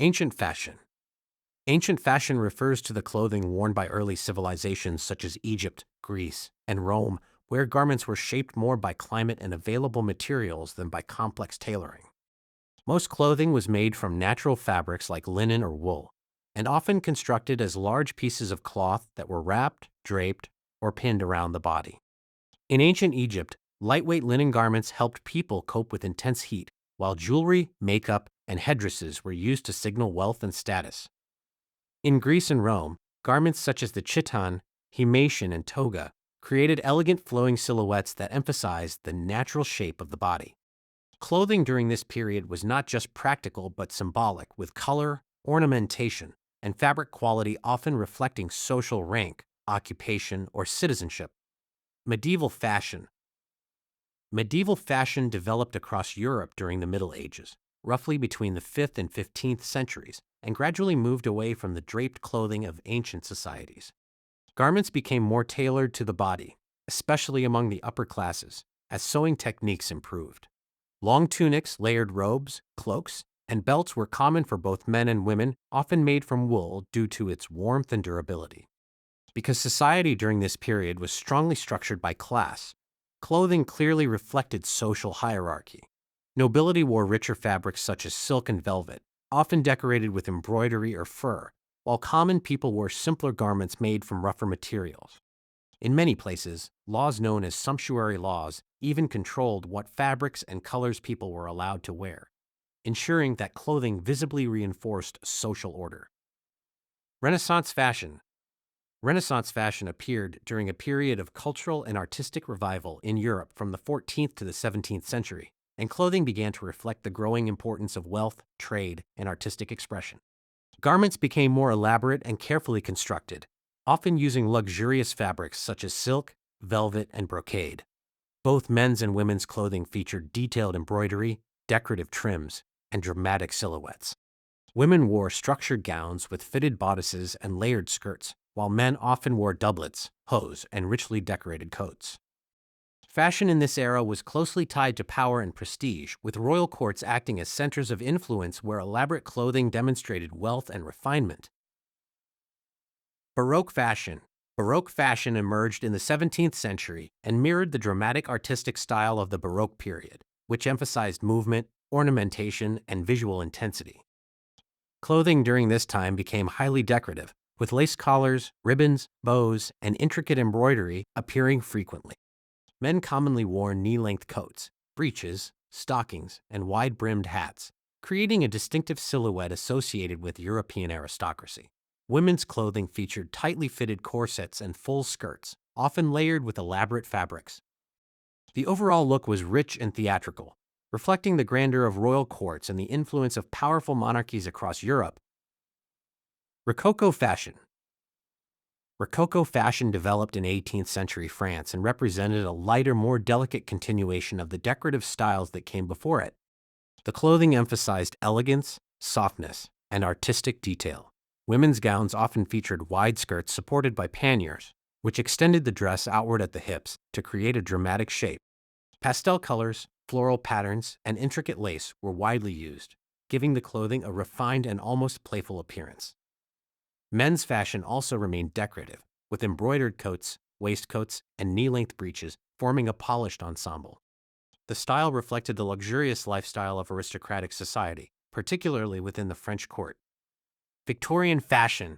Ancient fashion. Ancient fashion refers to the clothing worn by early civilizations such as Egypt, Greece, and Rome, where garments were shaped more by climate and available materials than by complex tailoring. Most clothing was made from natural fabrics like linen or wool, and often constructed as large pieces of cloth that were wrapped, draped, or pinned around the body. In ancient Egypt, lightweight linen garments helped people cope with intense heat, while jewelry, makeup, and headdresses were used to signal wealth and status. In Greece and Rome, garments such as the chiton, himation, and toga created elegant flowing silhouettes that emphasized the natural shape of the body. Clothing during this period was not just practical but symbolic, with color, ornamentation, and fabric quality often reflecting social rank, occupation, or citizenship. Medieval fashion. Medieval fashion developed across Europe during the Middle Ages, roughly between the 5th and 15th centuries, and gradually moved away from the draped clothing of ancient societies. Garments became more tailored to the body, especially among the upper classes, as sewing techniques improved. Long tunics, layered robes, cloaks, and belts were common for both men and women, often made from wool due to its warmth and durability. Because society during this period was strongly structured by class, clothing clearly reflected social hierarchy. Nobility wore richer fabrics such as silk and velvet, often decorated with embroidery or fur, while common people wore simpler garments made from rougher materials. In many places, laws known as sumptuary laws even controlled what fabrics and colors people were allowed to wear, ensuring that clothing visibly reinforced social order. Renaissance fashion. Renaissance fashion appeared during a period of cultural and artistic revival in Europe from the 14th to the 17th century, and clothing began to reflect the growing importance of wealth, trade, and artistic expression. Garments became more elaborate and carefully constructed, often using luxurious fabrics such as silk, velvet, and brocade. Both men's and women's clothing featured detailed embroidery, decorative trims, and dramatic silhouettes. Women wore structured gowns with fitted bodices and layered skirts, while men often wore doublets, hose, and richly decorated coats. Fashion in this era was closely tied to power and prestige, with royal courts acting as centers of influence where elaborate clothing demonstrated wealth and refinement. Baroque fashion. Baroque fashion emerged in the 17th century and mirrored the dramatic artistic style of the Baroque period, which emphasized movement, ornamentation, and visual intensity. Clothing during this time became highly decorative, with lace collars, ribbons, bows, and intricate embroidery appearing frequently. Men commonly wore knee-length coats, breeches, stockings, and wide-brimmed hats, creating a distinctive silhouette associated with European aristocracy. Women's clothing featured tightly fitted corsets and full skirts, often layered with elaborate fabrics. The overall look was rich and theatrical, reflecting the grandeur of royal courts and the influence of powerful monarchies across Europe. Rococo fashion. Rococo fashion developed in 18th century France and represented a lighter, more delicate continuation of the decorative styles that came before it. The clothing emphasized elegance, softness, and artistic detail. Women's gowns often featured wide skirts supported by panniers, which extended the dress outward at the hips to create a dramatic shape. Pastel colors, floral patterns, and intricate lace were widely used, giving the clothing a refined and almost playful appearance. Men's fashion also remained decorative, with embroidered coats, waistcoats, and knee-length breeches forming a polished ensemble. The style reflected the luxurious lifestyle of aristocratic society, particularly within the French court. Victorian fashion.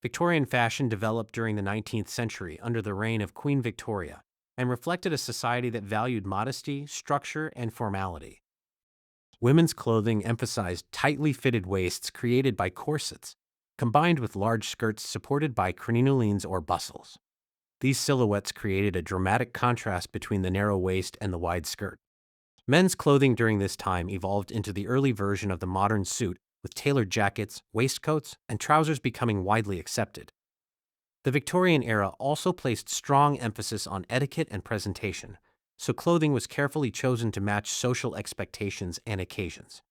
Victorian fashion developed during the 19th century under the reign of Queen Victoria and reflected a society that valued modesty, structure, and formality. Women's clothing emphasized tightly fitted waists created by corsets, combined with large skirts supported by crinolines or bustles. These silhouettes created a dramatic contrast between the narrow waist and the wide skirt. Men's clothing during this time evolved into the early version of the modern suit, with tailored jackets, waistcoats, and trousers becoming widely accepted. The Victorian era also placed strong emphasis on etiquette and presentation, so clothing was carefully chosen to match social expectations and occasions.